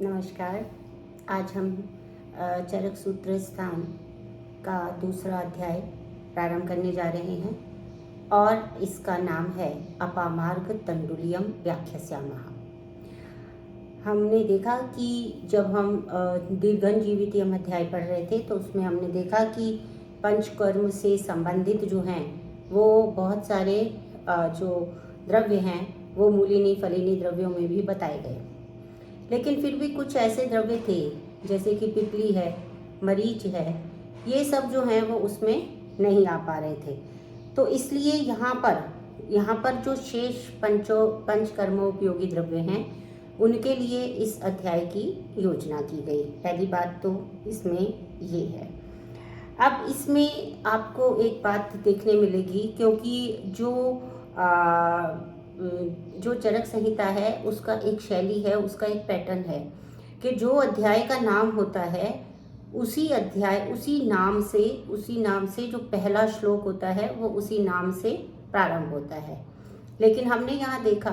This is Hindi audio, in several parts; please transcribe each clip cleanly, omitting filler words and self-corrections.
नमस्कार। आज हम चरक सूत्र स्थान का दूसरा अध्याय प्रारंभ करने जा रहे हैं और इसका नाम है अपामार्ग तंडुलियम व्याख्यास्यामः। हमने देखा कि जब हम दीर्घन जीवितम अध्याय पढ़ रहे थे तो उसमें हमने देखा कि पंचकर्म से संबंधित जो हैं वो बहुत सारे जो द्रव्य हैं वो मूलिनी फलिनी द्रव्यों में भी बताए गए, लेकिन फिर भी कुछ ऐसे द्रव्य थे जैसे कि पिपली है, मरीच है, ये सब जो हैं वो उसमें नहीं आ पा रहे थे। तो इसलिए यहाँ पर जो शेष पंचकर्मोपयोगी द्रव्य हैं उनके लिए इस अध्याय की योजना की गई। पहली बात तो इसमें ये है। अब इसमें आपको एक बात देखने मिलेगी, क्योंकि जो चरक संहिता है उसका एक शैली है, उसका एक पैटर्न है कि जो अध्याय का नाम होता है उसी नाम से जो पहला श्लोक होता है वो उसी नाम से प्रारंभ होता है। लेकिन हमने यहाँ देखा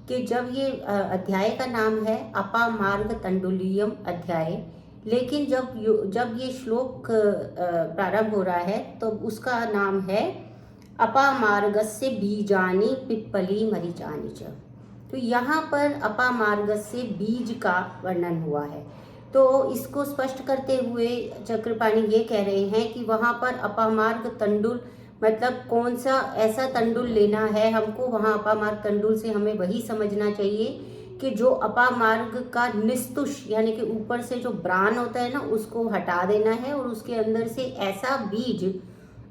कि जब ये अध्याय का नाम है अपामार्ग तंडुलियम अध्याय, लेकिन जब ये श्लोक प्रारंभ हो रहा है तो उसका नाम है अपामार्गस्य बीजानि पिप्पली मरीचानि च। तो यहाँ पर अपामार्गस्य बीज का वर्णन हुआ है। तो इसको स्पष्ट करते हुए चक्रपाणि ये कह रहे हैं कि वहाँ पर अपामार्ग तंडुल मतलब कौन सा ऐसा तंडुल लेना है हमको। वहाँ अपामार्ग तंडुल से हमें वही समझना चाहिए कि जो अपामार्ग का निस्तुष यानी कि ऊपर से जो ब्रान होता है ना उसको हटा देना है और उसके अंदर से ऐसा बीज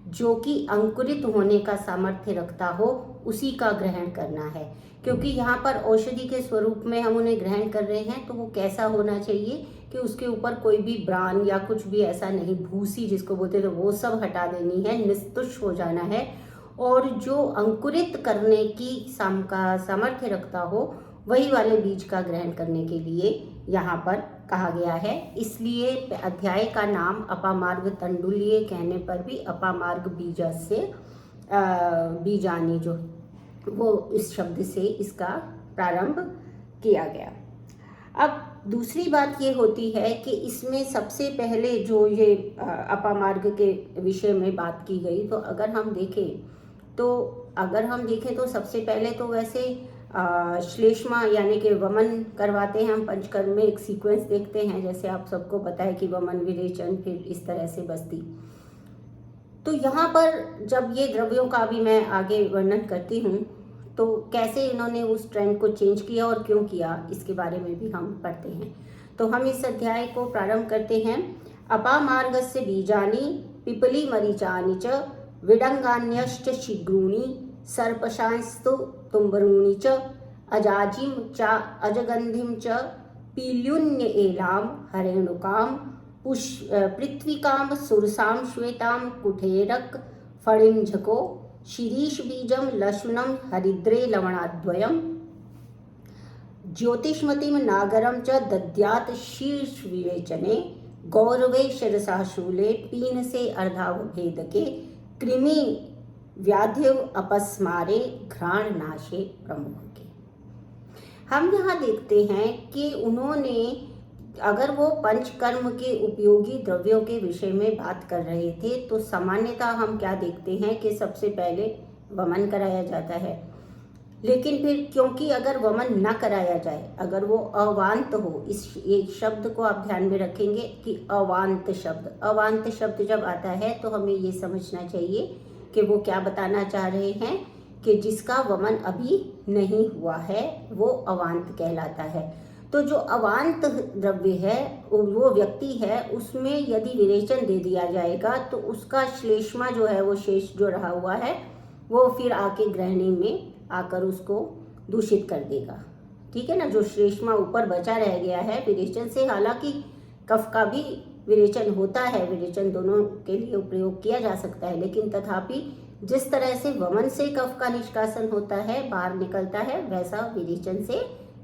जो कि अंकुरित होने का सामर्थ्य रखता हो उसी का ग्रहण करना है। क्योंकि यहाँ पर औषधि के स्वरूप में हम उन्हें ग्रहण कर रहे हैं तो वो कैसा होना चाहिए कि उसके ऊपर कोई भी ब्रान या कुछ भी ऐसा नहीं, भूसी जिसको बोलते हैं, तो वो सब हटा देनी है, निस्तुष हो जाना है। और जो अंकुरित करने की सामर्थ्य रखता हो वही वाले बीज का ग्रहण करने के लिए यहाँ पर कहा गया है। इसलिए अध्याय का नाम अपामार्ग तंडुल्य कहने पर भी अपामार्ग बीजानी जो वो इस शब्द से इसका प्रारंभ किया गया। अब दूसरी बात ये होती है कि इसमें सबसे पहले जो ये अपामार्ग के विषय में बात की गई, तो अगर हम देखें तो सबसे पहले तो वैसे श्लेष्मा यानी कि वमन करवाते हैं हम पंचकर्म में। एक सीक्वेंस देखते हैं, जैसे आप सबको पता है कि वमन, विरेचन, फिर इस तरह से बस्ती। तो यहाँ पर जब ये द्रव्यों का भी मैं आगे वर्णन करती हूँ तो कैसे इन्होंने उस ट्रेंड को चेंज किया और क्यों किया इसके बारे में भी हम पढ़ते हैं। तो हम इस अध्याय को प्रारंभ करते हैं। अपामार्गस्य बीजानि पिपली मरीचानि च विडंगान्यश्च शीघ्रूणि सर्पशांस्तु तुम्बरूणि च अजाजिम च अजगंधिम च पील्युन्य एलाम हरेणुकाम पृथ्वीकाम सुरसां श्वेतां कुठेरक फणिंझको शिरीष बीजम लशुनम हरिद्रे लवणाद्वयम ज्योतिष्मतिम नागरम च दद्यात शीर्ष विवेचने गौरवे शिरसाशूले पीन से अर्धावभेदके कृमि व्याधिव अपस्मारे घ्राण नाशे प्रमुख के। हम यहाँ देखते हैं कि उन्होंने, अगर वो पंचकर्म के उपयोगी द्रव्यों के विषय में बात कर रहे थे तो सामान्यतः हम क्या देखते हैं कि सबसे पहले वमन कराया जाता है। लेकिन फिर क्योंकि अगर वमन न कराया जाए, अगर वो अवांत हो, एक शब्द को आप ध्यान में रखेंगे कि अवांत शब्द जब आता है तो हमें ये समझना चाहिए कि वो क्या बताना चाह रहे हैं कि जिसका वमन अभी नहीं हुआ है वो अवांत कहलाता है। तो जो अवांत द्रव्य है वो व्यक्ति है, उसमें यदि विरेचन दे दिया जाएगा तो उसका श्लेष्मा जो है वो शेष जो रहा हुआ है वो फिर आके ग्रहणी में आकर उसको दूषित कर देगा। ठीक है ना। जो श्लेष्मा ऊपर बचा रह गया है विरेचन से, हालांकि कफ का भी विरेचन होता है, विरेचन दोनों के लिए प्रयोग किया जा सकता है, लेकिन तथापि जिस तरह से वमन से कफ का निष्कासन होता है, बाहर निकलता है, वैसा विरेचन से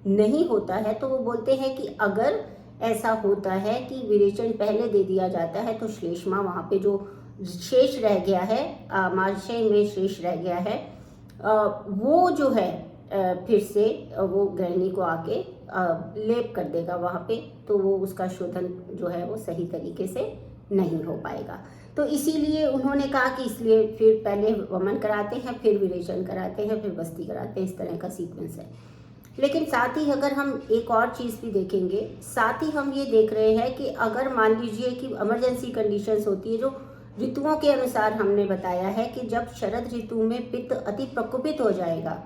नहीं होता है। तो वो बोलते हैं कि अगर ऐसा होता है कि विरेचन पहले दे दिया जाता है तो श्लेष्मा वहाँ पे जो शेष रह गया है, आमाशय में शेष रह गया है, वो जो है फिर से वो ग्रहणी को आके लेप कर देगा वहाँ पे, तो वो उसका शोधन जो है वो सही तरीके से नहीं हो पाएगा। तो इसीलिए उन्होंने कहा कि इसलिए फिर पहले वमन कराते हैं, फिर विरेचन कराते हैं, फिर बस्ती कराते हैं, इस तरह का सीक्वेंस है। लेकिन साथ ही अगर हम एक और चीज़ भी देखेंगे, साथ ही हम ये देख रहे हैं कि अगर मान लीजिए कि इमरजेंसी कंडीशंस होती है, जो ऋतुओं के अनुसार हमने बताया है कि जब शरद ऋतु में पित्त अति प्रकोपित हो जाएगा,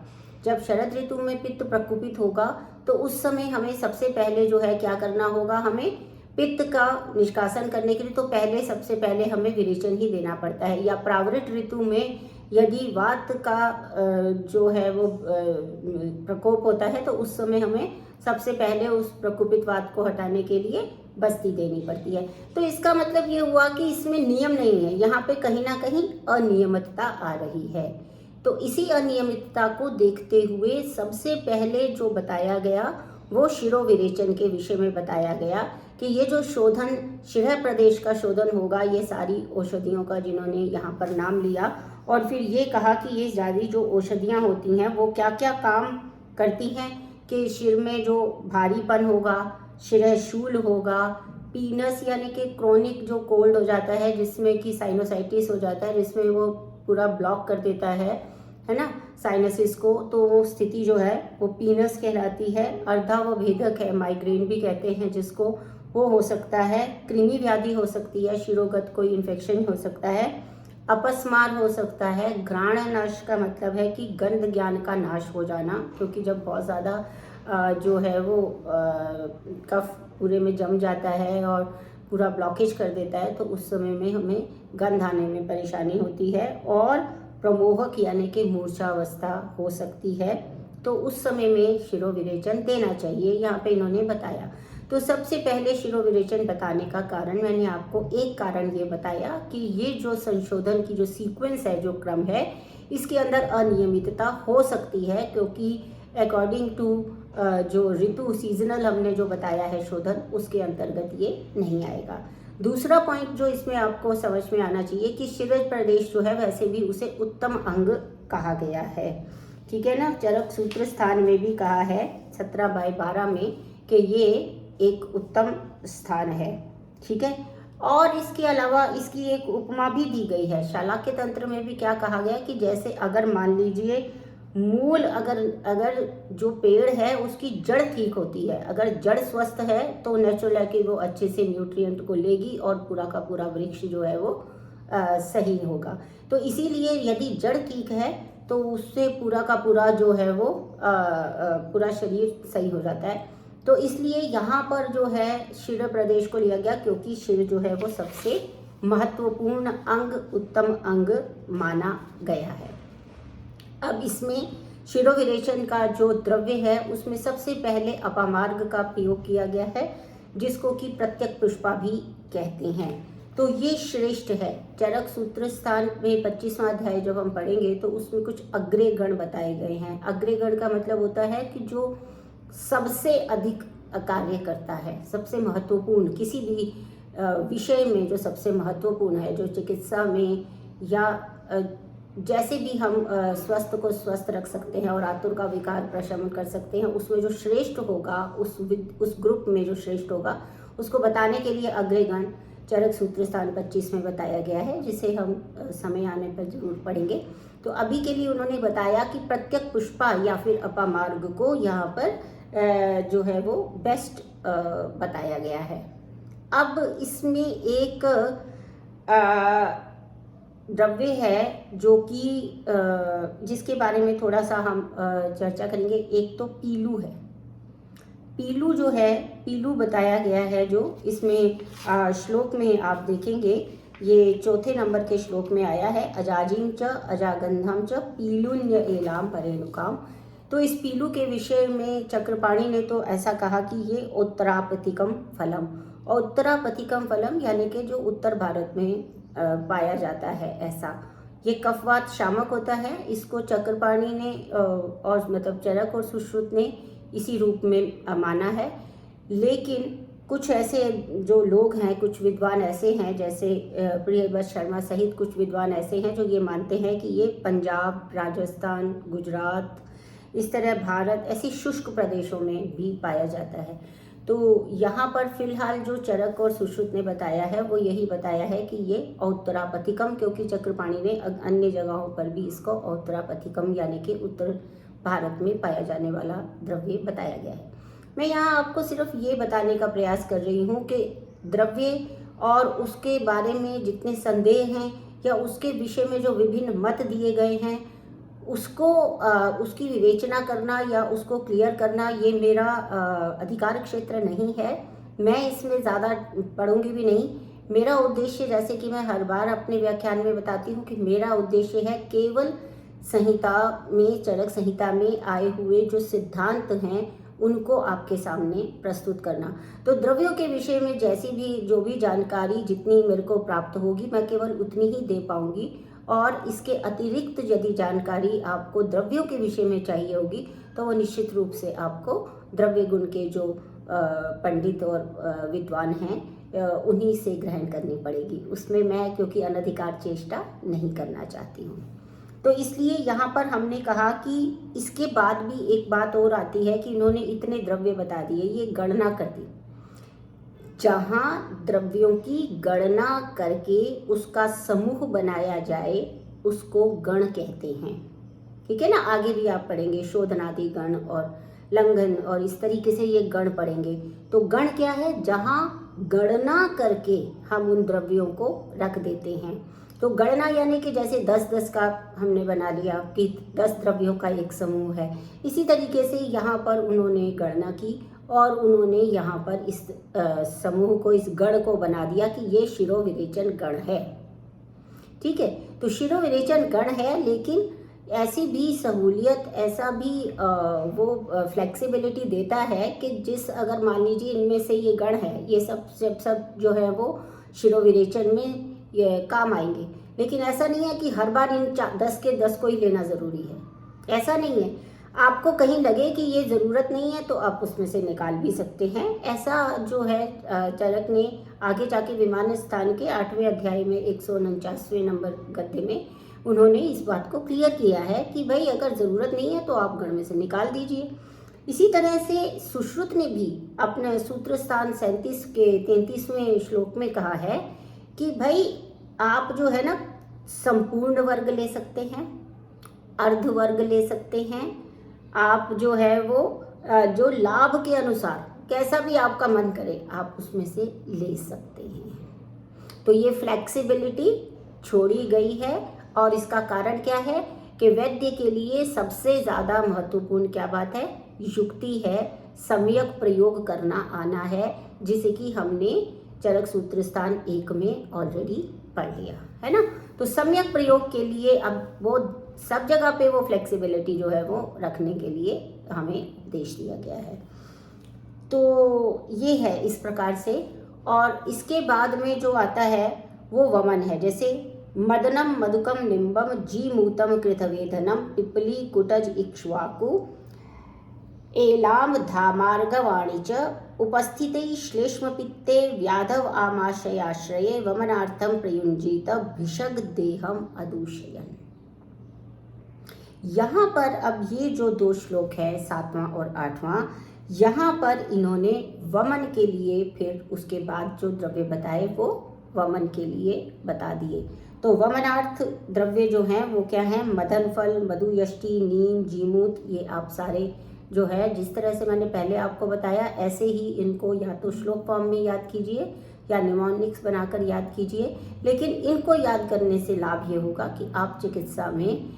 जब शरद ऋतु में पित्त प्रकोपित होगा तो उस समय हमें सबसे पहले जो है क्या करना होगा, हमें पित्त का निष्कासन करने के लिए तो पहले सबसे पहले हमें विरेचन ही देना पड़ता है। या प्रावृत ऋतु में यदि वात का जो है वो प्रकोप होता है तो उस समय हमें सबसे पहले उस प्रकोपित वात को हटाने के लिए बस्ती देनी पड़ती है। तो इसका मतलब ये हुआ कि इसमें नियम नहीं है, यहाँ पे कहीं ना कहीं अनियमितता आ रही है। तो इसी अनियमितता को देखते हुए सबसे पहले जो बताया गया वो शिरोविरेचन के विषय में बताया गया कि ये जो शोधन शिरः प्रदेश का शोधन होगा, ये सारी औषधियों का जिन्होंने यहाँ पर नाम लिया और फिर ये कहा कि ये सारी जो औषधियाँ होती हैं वो क्या क्या काम करती हैं कि शिर में जो भारीपन होगा, शिरः शूल होगा, पीनस यानी कि क्रोनिक जो कोल्ड हो जाता है जिसमें कि साइनोसाइटिस हो जाता है, जिसमें वो पूरा ब्लॉक कर देता है ना साइनसिस को, तो वो स्थिति जो है वो पीनस कहलाती है। अर्धा वो भेदक है, माइग्रेन भी कहते हैं जिसको, वो हो सकता है। कृमि व्याधि हो सकती है, शिरोगत कोई इन्फेक्शन हो सकता है, अपस्मार हो सकता है। घ्राण नाश का मतलब है कि गंध ज्ञान का नाश हो जाना, क्योंकि जब बहुत ज़्यादा जो है वो कफ पूरे में जम जाता है और पूरा ब्लॉकेज कर देता है तो उस समय में हमें गंध आने में परेशानी होती है और प्रमोहक यानी कि मूर्छावस्था हो सकती है, तो उस समय में शिरोविरेचन देना चाहिए, यहाँ पे इन्होंने बताया। तो सबसे पहले शिरोविरेचन बताने का कारण मैंने आपको एक कारण ये बताया कि ये जो संशोधन की जो सीक्वेंस है, जो क्रम है, इसके अंदर अनियमितता हो सकती है, क्योंकि अकॉर्डिंग टू जो ऋतु सीजनल हमने जो बताया है शोधन, उसके अंतर्गत ये नहीं आएगा। दूसरा पॉइंट जो इसमें आपको समझ में आना चाहिए कि शिरः प्रदेश जो है वैसे भी उसे उत्तम अंग कहा गया है, ठीक है ना। चरक सूत्र स्थान में भी कहा है 17/12 में कि ये एक उत्तम स्थान है, ठीक है। और इसके अलावा इसकी एक उपमा भी दी गई है शालाक्य तंत्र में भी। क्या कहा गया कि जैसे अगर मान लीजिए मूल अगर जो पेड़ है उसकी जड़ ठीक होती है, अगर जड़ स्वस्थ है तो नेचुरल है कि वो अच्छे से न्यूट्रिएंट को लेगी और पूरा का पूरा वृक्ष जो है वो सही होगा। तो इसीलिए यदि जड़ ठीक है तो उससे पूरा का पूरा जो है वो पूरा शरीर सही हो जाता है। तो इसलिए यहाँ पर जो है शिर प्रदेश को लिया गया, क्योंकि शिर जो है वो सबसे महत्वपूर्ण अंग, उत्तम अंग माना गया है। अब इसमें शिरोविरेचन का जो द्रव्य है उसमें सबसे पहले अपामार्ग का प्रयोग किया गया है, जिसको कि प्रत्यक पुष्पा भी कहते हैं। तो ये श्रेष्ठ है। चरक सूत्र स्थान में 25वां अध्याय जब हम पढ़ेंगे तो उसमें कुछ अग्रे गण बताए गए हैं। अग्रे गण का मतलब होता है कि जो सबसे अधिक कार्य करता है, सबसे महत्वपूर्ण, किसी भी विषय में जो सबसे महत्वपूर्ण है, जो चिकित्सा में या जैसे भी हम स्वस्थ को स्वस्थ रख सकते हैं और आतुर का विकार प्रशमन कर सकते हैं, उसमें जो श्रेष्ठ होगा, उस ग्रुप में जो श्रेष्ठ होगा उसको बताने के लिए अग्रगण चरक सूत्र स्थान 25 में बताया गया है, जिसे हम समय आने पर जरूर पढ़ेंगे। तो अभी के लिए उन्होंने बताया कि प्रत्यक पुष्पा या फिर अपामार्ग को यहाँ पर जो है वो बेस्ट बताया गया है। अब इसमें एक द्रव्य है जो कि जिसके बारे में थोड़ा सा हम चर्चा करेंगे। एक तो पीलू है। पीलू जो है, पीलू बताया गया है, जो इसमें श्लोक में आप देखेंगे, ये चौथे नंबर के श्लोक में आया है, अजाजिम च अजागंधम च पीलुन्य एलाम परेणुकाम। तो इस पीलू के विषय में चक्रपाणि ने तो ऐसा कहा कि ये उत्तरापतिकम फलम, और उत्तरापतिकम फलम यानी कि जो उत्तर भारत में पाया जाता है, ऐसा ये कफवात शामक होता है। इसको चक्रपाणि ने और मतलब चरक और सुश्रुत ने इसी रूप में माना है। लेकिन कुछ ऐसे जो लोग हैं, कुछ विद्वान ऐसे हैं, जैसे प्रियव्रत शर्मा सहित कुछ विद्वान ऐसे हैं जो ये मानते हैं कि ये पंजाब, राजस्थान, गुजरात इस तरह भारत ऐसी शुष्क प्रदेशों में भी पाया जाता है। तो यहाँ पर फिलहाल जो चरक और सुश्रुत ने बताया है वो यही बताया है कि ये औत्तरापथिकम, क्योंकि चक्रपाणि ने अन्य जगहों पर भी इसको औत्तरापथिकम यानी कि उत्तर भारत में पाया जाने वाला द्रव्य बताया गया है। मैं यहाँ आपको सिर्फ ये बताने का प्रयास कर रही हूँ कि द्रव्य और उसके बारे में जितने संदेह हैं या उसके विषय में जो विभिन्न मत दिए गए हैं उसको उसकी विवेचना करना या उसको क्लियर करना ये मेरा अधिकार क्षेत्र नहीं है। मैं इसमें ज़्यादा पढ़ूंगी भी नहीं। मेरा उद्देश्य, जैसे कि मैं हर बार अपने व्याख्यान में बताती हूँ कि मेरा उद्देश्य है केवल संहिता में, चरक संहिता में आए हुए जो सिद्धांत हैं उनको आपके सामने प्रस्तुत करना। तो द्रव्यों के विषय में जैसी भी जो भी जानकारी जितनी मेरे को प्राप्त होगी मैं केवल उतनी ही दे पाऊंगी, और इसके अतिरिक्त यदि जानकारी आपको द्रव्यों के विषय में चाहिए होगी तो वो निश्चित रूप से आपको द्रव्य गुण के जो पंडित और विद्वान हैं उन्हीं से ग्रहण करनी पड़ेगी। उसमें मैं क्योंकि अनधिकार चेष्टा नहीं करना चाहती हूँ, तो इसलिए यहाँ पर हमने कहा कि इसके बाद भी एक बात और आती है कि इन्होंने इतने द्रव्य बता दिए, ये गणना कर दी। जहाँ द्रव्यों की गणना करके उसका समूह बनाया जाए उसको गण कहते हैं। ठीक है ना, आगे भी आप पढ़ेंगे शोधनादि गण और लंघन और इस तरीके से ये गण पढ़ेंगे। तो गण क्या है? जहाँ गणना करके हम उन द्रव्यों को रख देते हैं। तो गणना यानी कि जैसे 10-10 का हमने बना लिया कि 10 द्रव्यों का एक समूह है, इसी तरीके से यहाँ पर उन्होंने गणना की और उन्होंने यहाँ पर इस समूह को, इस गण को बना दिया कि ये शिरोविरेचन गण है। ठीक है, तो शिरोविरेचन गण है, लेकिन ऐसी भी सहूलियत, ऐसा भी वो फ्लेक्सिबिलिटी देता है कि जिस, अगर मान लीजिए इनमें से ये गण है, ये सब जो है वो शिरोविरेचन में ये काम आएंगे, लेकिन ऐसा नहीं है कि हर बार इन 10 के 10 को ही लेना ज़रूरी है, ऐसा नहीं है। आपको कहीं लगे कि ये ज़रूरत नहीं है तो आप उसमें से निकाल भी सकते हैं। ऐसा जो है चरक ने आगे जाके विमान स्थान के 8वें अध्याय में 149वें नंबर गद्य में उन्होंने इस बात को क्लियर किया है कि भाई अगर ज़रूरत नहीं है तो आप गण में से निकाल दीजिए। इसी तरह से सुश्रुत ने भी अपने सूत्र स्थान 37 के 33वें श्लोक में कहा है कि भाई आप जो है ना संपूर्ण वर्ग ले सकते हैं, अर्ध वर्ग ले सकते हैं, आप जो है वो जो लाभ के अनुसार कैसा भी आपका मन करे आप उसमें से ले सकते हैं। तो ये फ्लेक्सिबिलिटी छोड़ी गई है, और इसका कारण क्या है कि वैद्य के लिए सबसे ज़्यादा महत्वपूर्ण क्या बात है? युक्ति है, सम्यक प्रयोग करना आना है, जिसे कि हमने चरक सूत्र स्थान 1 में ऑलरेडी पढ़ लिया है ना। तो सम्यक प्रयोग के लिए अब वो सब जगह पे वो फ्लेक्सिबिलिटी जो है वो रखने के लिए हमें उपदेश दिया गया है। तो ये है इस प्रकार से। और इसके बाद में जो आता है वो वमन है, जैसे मदनम मधुकम निम्बम जीमूतम कृतवेदनम पिपली कुटज इक्ष्वाकु एलाम धामार्ग वाणिच उपस्थिते श्लेष्म पित्ते व्याधव आमाशयाश्रये वमनार्थम प्रयुंजीत भिषग देहम अदूषयन। यहाँ पर अब ये जो 2 श्लोक है 7वां और 8वां, यहाँ पर इन्होंने वमन के लिए फिर उसके बाद जो द्रव्य बताए वो वमन के लिए बता दिए। तो वमनार्थ द्रव्य जो हैं वो क्या हैं? मदन फल, मधु यष्टि, नीम, जीमूत, ये आप सारे जो है जिस तरह से मैंने पहले आपको बताया ऐसे ही इनको या तो श्लोक फॉर्म में याद कीजिए या निमोनिक्स बनाकर याद कीजिए। लेकिन इनको याद करने से लाभ ये होगा कि आप चिकित्सा में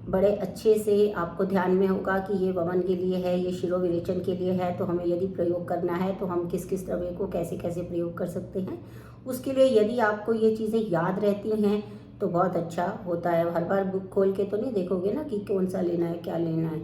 बड़े अच्छे से आपको ध्यान में होगा कि ये वमन के लिए है, ये शिरोविरेचन के लिए है, तो हमें यदि प्रयोग करना है तो हम किस किस द्रव्य को कैसे कैसे प्रयोग कर सकते हैं। उसके लिए यदि आपको ये चीज़ें याद रहती हैं तो बहुत अच्छा होता है। हर बार बुक खोल के तो नहीं देखोगे ना कि कौन सा लेना है, क्या लेना है।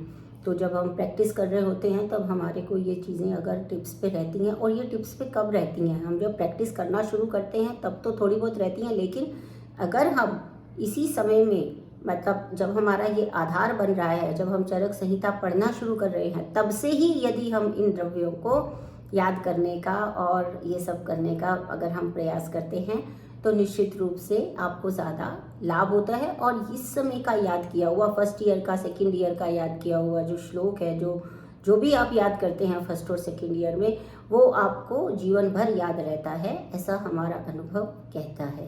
तो जब हम प्रैक्टिस कर रहे होते हैं तब हमारे को ये चीज़ें अगर टिप्स पे रहती हैं, और ये टिप्स पे कब रहती हैं? हम जब प्रैक्टिस करना शुरू करते हैं तब तो थोड़ी बहुत रहती हैं, लेकिन अगर हम इसी समय में, मतलब जब हमारा ये आधार बन रहा है, जब हम चरक संहिता पढ़ना शुरू कर रहे हैं, तब से ही यदि हम इन द्रव्यों को याद करने का और ये सब करने का अगर हम प्रयास करते हैं तो निश्चित रूप से आपको ज़्यादा लाभ होता है। और इस समय का याद किया हुआ, फर्स्ट ईयर का, सेकेंड ईयर का याद किया हुआ जो श्लोक है, जो भी आप याद करते हैं फर्स्ट और सेकेंड ईयर में, वो आपको जीवन भर याद रहता है, ऐसा हमारा अनुभव कहता है।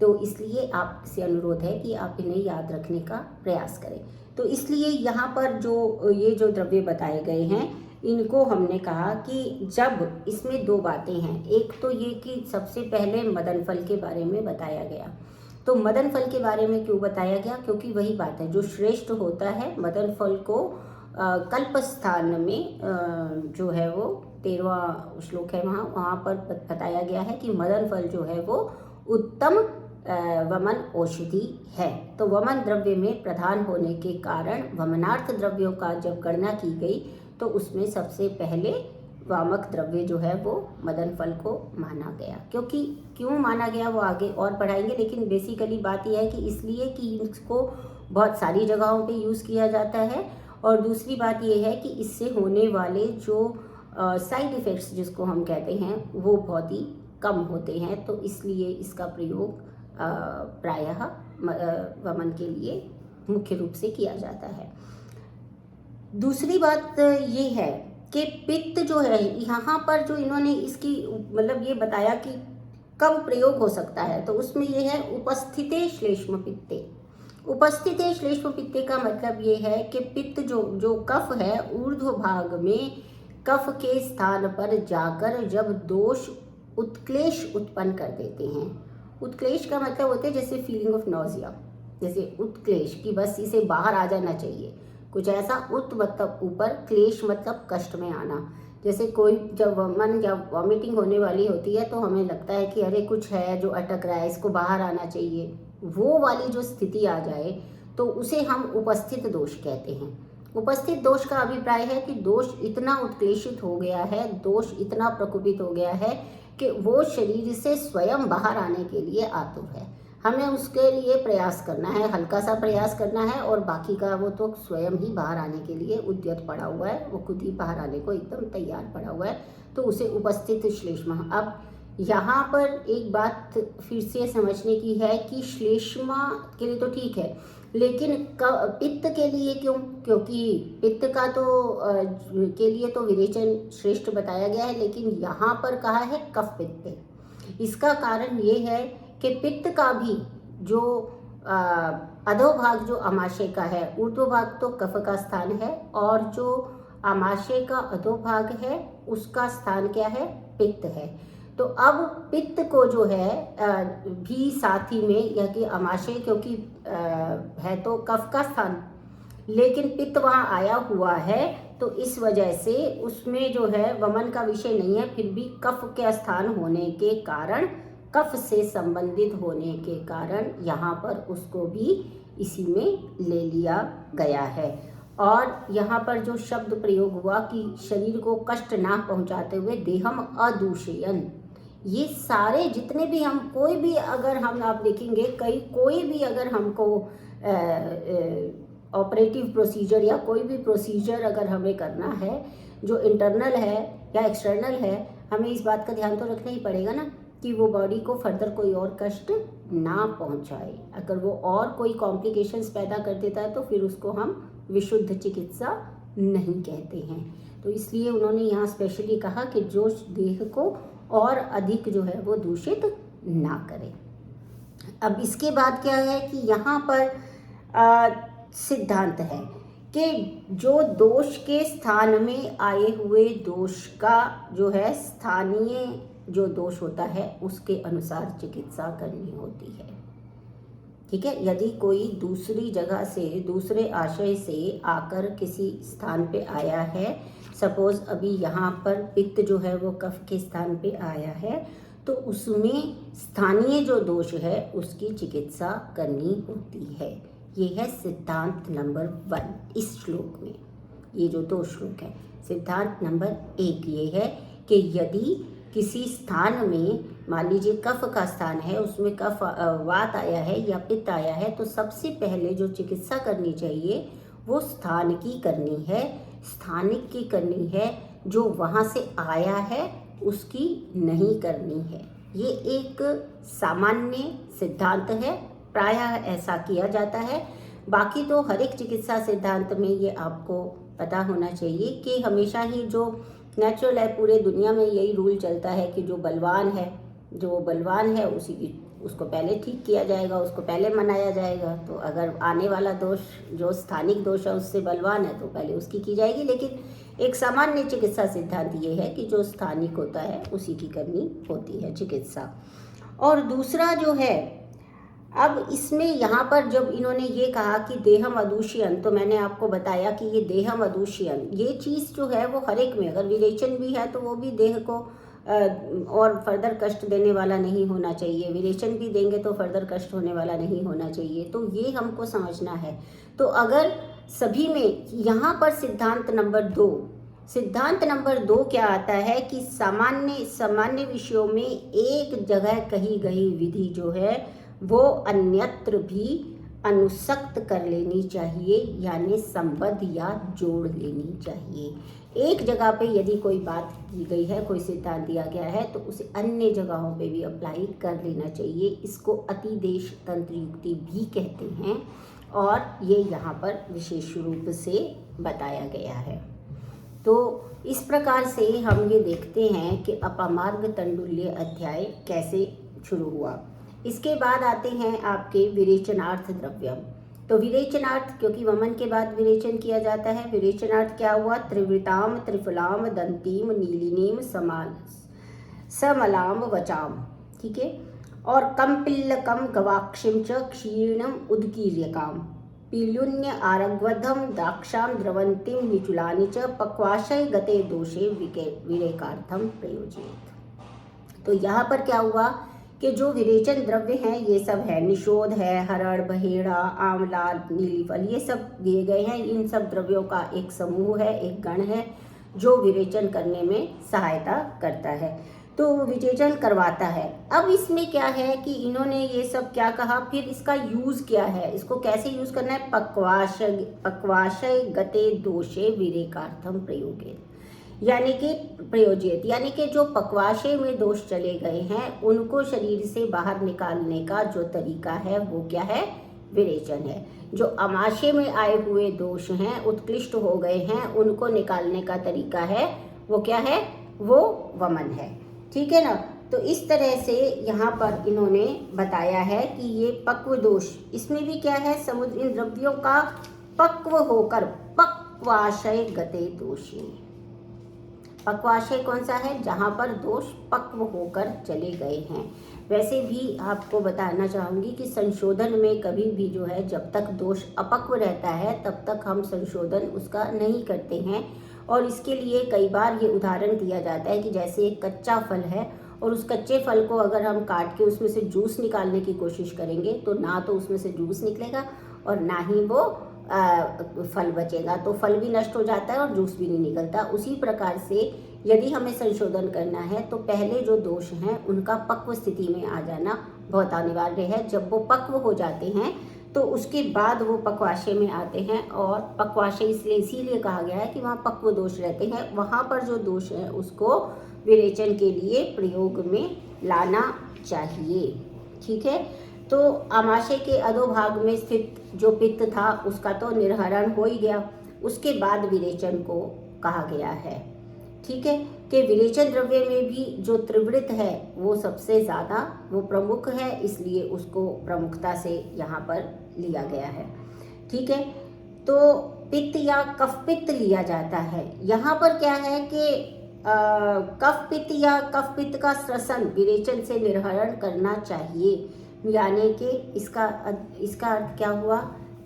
तो इसलिए आपसे अनुरोध है कि आप इन्हें याद रखने का प्रयास करें। तो इसलिए यहाँ पर ये जो द्रव्य बताए गए हैं, इनको हमने कहा कि जब इसमें दो बातें हैं। एक तो ये कि सबसे पहले मदन फल के बारे में बताया गया। तो मदन फल के बारे में क्यों बताया गया? क्योंकि वही बात है, जो श्रेष्ठ होता है मदन फल को कल्प स्थान में जो है वो 13वां श्लोक है, वहाँ पर बताया गया है कि मदन फल जो है वो उत्तम वमन औषधि है। तो वमन द्रव्य में प्रधान होने के कारण वमनार्थ द्रव्यों का जब गणना की गई तो उसमें सबसे पहले वामक द्रव्य जो है वो मदन फल को माना गया। क्योंकि क्यों माना गया वो आगे और पढ़ाएंगे, लेकिन बेसिकली बात यह है कि इसलिए कि इसको बहुत सारी जगहों पे यूज़ किया जाता है, और दूसरी बात यह है कि इससे होने वाले जो साइड इफ़ेक्ट्स जिसको हम कहते हैं वो बहुत ही कम होते हैं। तो इसलिए इसका प्रयोग प्रायः वमन के लिए मुख्य रूप से किया जाता है। दूसरी बात ये है कि पित्त जो है, यहाँ पर जो इन्होंने इसकी मतलब ये बताया कि कब प्रयोग हो सकता है, तो उसमें ये है उपस्थिते श्लेष्म पित्ते। उपस्थिते श्लेष्म पित्ते का मतलब ये है कि पित्त जो कफ है ऊर्ध्व भाग में कफ के स्थान पर जाकर जब दोष उत्क्लेश उत्पन्न कर देते हैं। उत्क्लेश का मतलब होता है जैसे फीलिंग ऑफ नॉजिया, जैसे उत्क्लेश कि बस इसे बाहर आ जाना चाहिए, कुछ ऐसा। उत मतलब ऊपर, क्लेश मतलब कष्ट में आना। जैसे कोई जब वॉमिटिंग होने वाली होती है तो हमें लगता है कि अरे कुछ है जो अटक रहा है, इसको बाहर आना चाहिए, वो वाली जो स्थिति आ जाए तो उसे हम उपस्थित दोष कहते हैं। उपस्थित दोष का अभिप्राय है कि दोष इतना उत्क्लेशित हो गया है, दोष इतना प्रकोपित हो गया है कि वो शरीर से स्वयं बाहर आने के लिए आतुर है। हमें उसके लिए प्रयास करना है, हल्का सा प्रयास करना है, और बाकी का वो तो स्वयं ही बाहर आने के लिए उद्यत पड़ा हुआ है, वो खुद ही बाहर आने को एकदम तैयार पड़ा हुआ है, तो उसे उपस्थित श्लेष्मा। अब यहाँ पर एक बात फिर से समझने की है कि श्लेष्मा के लिए तो ठीक है, लेकिन पित्त के लिए क्यों? क्योंकि पित्त का तो के लिए तो विरेचन श्रेष्ठ बताया गया है, लेकिन यहाँ पर कहा है कफ पित्त। इसका कारण ये है कि पित्त का भी जो अधोभाग जो आमाशय का है, ऊर्ध्वभाग तो कफ का स्थान है, और जो आमाशय का अधोभाग है उसका स्थान क्या है? पित्त है। तो अब पित्त को जो है भी साथ ही में, यह कि आमाशय क्योंकि है तो कफ का स्थान, लेकिन पित्त वहाँ आया हुआ है, तो इस वजह से उसमें जो है वमन का विषय नहीं है, फिर भी कफ के स्थान होने के कारण, कफ से संबंधित होने के कारण यहाँ पर उसको भी इसी में ले लिया गया है। और यहाँ पर जो शब्द प्रयोग हुआ कि शरीर को कष्ट ना पहुँचाते हुए देहम अदूषयन, ये सारे जितने भी हम कोई भी अगर हम आप देखेंगे कोई भी अगर हमको ऑपरेटिव प्रोसीजर या कोई भी प्रोसीजर अगर हमें करना है जो इंटरनल है या एक्सटर्नल है, हमें इस बात का ध्यान तो रखना ही पड़ेगा ना कि वो बॉडी को फर्दर कोई और कष्ट ना पहुंचाए। अगर वो और कोई कॉम्प्लिकेशंस पैदा कर देता है तो फिर उसको हम विशुद्ध चिकित्सा नहीं कहते हैं। तो इसलिए उन्होंने यहाँ स्पेशली कहा कि जो देह को और अधिक जो है वो दूषित ना करे। अब इसके बाद क्या है कि यहाँ पर सिद्धांत है कि जो दोष के स्थान में आए हुए दोष का जो है स्थानीय जो दोष होता है उसके अनुसार चिकित्सा करनी होती है। ठीक है, यदि कोई दूसरी जगह से दूसरे आशय से आकर किसी स्थान पे आया है, सपोज अभी यहाँ पर पित्त जो है वो कफ के स्थान पे आया है, तो उसमें स्थानीय जो दोष है उसकी चिकित्सा करनी होती है। ये है सिद्धांत नंबर 1 इस श्लोक में। ये जो 2 श्लोक है, सिद्धांत नंबर 1 ये है कि यदि किसी स्थान में मान लीजिए कफ का स्थान है, उसमें कफ वात आया है या पित्त आया है, तो सबसे पहले जो चिकित्सा करनी चाहिए वो स्थान की करनी है, स्थानिक की करनी है, जो वहाँ से आया है उसकी नहीं करनी है। ये एक सामान्य सिद्धांत है, प्रायः ऐसा किया जाता है। बाकी तो हर एक चिकित्सा सिद्धांत में ये आपको पता होना चाहिए कि हमेशा ही जो नेचुरल है, पूरे दुनिया में यही रूल चलता है कि जो बलवान है उसको पहले ठीक किया जाएगा, उसको पहले मनाया जाएगा। तो अगर आने वाला दोष जो स्थानिक दोष है उससे बलवान है तो पहले उसकी की जाएगी। लेकिन एक सामान्य चिकित्सा सिद्धांत ये है कि जो स्थानिक होता है उसी की करनी होती है चिकित्सा। और दूसरा जो है, अब इसमें यहाँ पर जब इन्होंने ये कहा कि देहम अदूष्यन, तो मैंने आपको बताया कि ये देहम अदूष्यन ये चीज़ जो है वो हर एक में, अगर विरेचन भी है तो वो भी देह को और फर्दर कष्ट देने वाला नहीं होना चाहिए, विरेचन भी देंगे तो फर्दर कष्ट होने वाला नहीं होना चाहिए। तो ये हमको समझना है। तो अगर सभी में यहाँ पर सिद्धांत नंबर 2 क्या आता है कि सामान्य विषयों में एक जगह कही गई विधि जो है वो अन्यत्र भी अनुसक्त कर लेनी चाहिए, यानी संबद्ध या जोड़ लेनी चाहिए। एक जगह पे यदि कोई बात की गई है, कोई सिद्धांत दिया गया है, तो उसे अन्य जगहों पे भी अप्लाई कर लेना चाहिए। इसको अतिदेश तंत्र युक्ति भी कहते हैं और ये यहाँ पर विशेष रूप से बताया गया है। तो इस प्रकार से हम ये देखते हैं कि अपामार्ग तंडुल्य अध्याय कैसे शुरू हुआ। इसके बाद आते हैं आपके विरेचनार्थ द्रव्यम। तो विरेचनार्थ, क्योंकि वमन के बाद विरेचन किया जाता है, विरेचनार्थ क्या हुआ? त्रिवृताम त्रिफलाम दंतीम नीलिनीम समलाम वचाम, ठीक है। और कम गवाक्षिम च क्षीणम उदकीर्यकाम पील्युन्य आरग्वधम दाक्षाम द्रवंतीम निचुलानि च पक्वाशय गते दोषे विरेकार्थम प्रयोजित। तो यहाँ पर क्या हुआ कि जो विरेचन द्रव्य हैं ये सब है, निषोध है, हरड़, बहेड़ा, आंवला, नीलीफल, ये सब दिए गए हैं। इन सब द्रव्यों का एक समूह है, एक गण है जो विरेचन करने में सहायता करता है, तो विरेचन करवाता है। अब इसमें क्या है कि इन्होंने ये सब क्या कहा, फिर इसका यूज क्या है, इसको कैसे यूज करना है? पक्वाशय गते दोषे विरेकार्थम प्रयोगे, यानी कि प्रयोजित, यानी कि जो पक्वाशय में दोष चले गए हैं उनको शरीर से बाहर निकालने का जो तरीका है वो क्या है? विरेचन है। जो अमाशय में आए हुए दोष हैं, उत्कृष्ट हो गए हैं, उनको निकालने का तरीका है वो क्या है? वो वमन है, ठीक है ना। तो इस तरह से यहाँ पर इन्होंने बताया है कि ये पक्व दोष, इसमें भी क्या है? समुद्र इन द्रव्यों का पक्व होकर पक्वाशय गते दोषी। पक्वाशय कौन सा है? जहाँ पर दोष पक्व होकर चले गए हैं। वैसे भी आपको बताना चाहूँगी कि संशोधन में कभी भी जो है, जब तक दोष अपक्व रहता है तब तक हम संशोधन उसका नहीं करते हैं। और इसके लिए कई बार ये उदाहरण दिया जाता है कि जैसे एक कच्चा फल है और उस कच्चे फल को अगर हम काट के उसमें से जूस निकालने की कोशिश करेंगे तो ना तो उसमें से जूस निकलेगा और ना ही वो फल बचेगा, तो फल भी नष्ट हो जाता है और जूस भी नहीं निकलता। उसी प्रकार से यदि हमें संशोधन करना है तो पहले जो दोष हैं उनका पक्व स्थिति में आ जाना बहुत अनिवार्य है। जब वो पक्व हो जाते हैं तो उसके बाद वो पक्वाशय में आते हैं, और पक्वाशय इसीलिए कहा गया है कि वहाँ पक्व दोष रहते हैं। वहाँ पर जो दोष है उसको विरेचन के लिए प्रयोग में लाना चाहिए, ठीक है। तो आमाशय के अधोभाग में स्थित जो पित्त था उसका तो निर्हरण हो ही गया, उसके बाद विरेचन को कहा गया है, ठीक है। कि विरेचन द्रव्य में भी जो त्रिवृत है वो सबसे ज़्यादा वो प्रमुख है, इसलिए उसको प्रमुखता से यहाँ पर लिया गया है, ठीक है। तो पित्त या कफ पित्त लिया जाता है। यहाँ पर क्या है कि कफ पित्त या कफ पित्त का श्वसन विरेचन से निर्हरण करना चाहिए, यानी कि इसका अर्थ क्या हुआ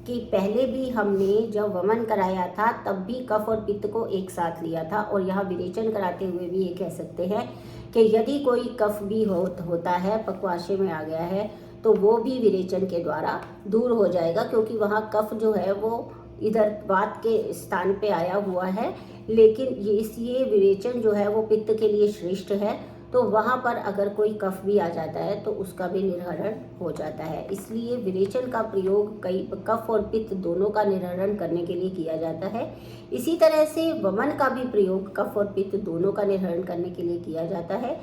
कि पहले भी हमने जब वमन कराया था तब भी कफ और पित्त को एक साथ लिया था, और यहाँ विरेचन कराते हुए भी ये कह सकते हैं कि यदि कोई कफ भी होता है, पक्वाशय में आ गया है, तो वो भी विरेचन के द्वारा दूर हो जाएगा, क्योंकि वहाँ कफ जो है वो इधर वात के स्थान पे आया हुआ है, लेकिन ये विरेचन जो है वो पित्त के लिए श्रेष्ठ है। तो वहाँ पर अगर कोई कफ भी आ जाता है तो उसका भी निर्हरण हो जाता है, इसलिए विरेचन का प्रयोग कई कफ और पित्त दोनों का निर्हरण करने के लिए किया जाता है। इसी तरह से वमन का भी प्रयोग कफ और पित्त दोनों का निर्हरण करने के लिए किया जाता है।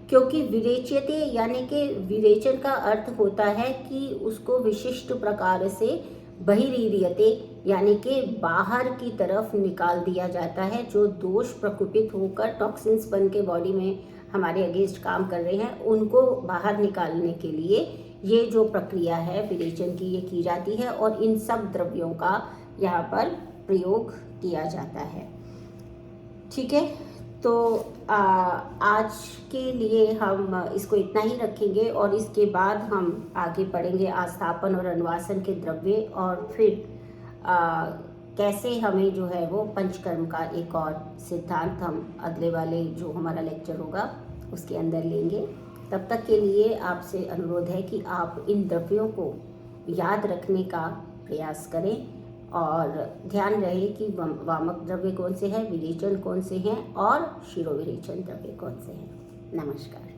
क्योंकि विरेच्यते यानी कि विरेचन का अर्थ होता है कि उसको विशिष्ट प्रकार से बहिरीरियते यानी कि बाहर की तरफ निकाल दिया जाता है। जो दोष प्रकुपित होकर टॉक्सिन्स बन के बॉडी में हमारे अगेंस्ट काम कर रहे हैं उनको बाहर निकालने के लिए ये जो प्रक्रिया है विरेचन की ये की जाती है और इन सब द्रव्यों का यहाँ पर प्रयोग किया जाता है। ठीक है, तो आज के लिए हम इसको इतना ही रखेंगे और इसके बाद हम आगे बढ़ेंगे आस्थापन और अनुवासन के द्रव्य और फिर कैसे हमें जो है वो पंचकर्म का एक और सिद्धांत हम अगले वाले जो हमारा लेक्चर होगा उसके अंदर लेंगे। तब तक के लिए आपसे अनुरोध है कि आप इन द्रव्यों को याद रखने का प्रयास करें और ध्यान रहे कि वामक द्रव्य कौन से हैं, विरेचन कौन से हैं और शिरोविरेचन द्रव्य कौन से हैं। नमस्कार।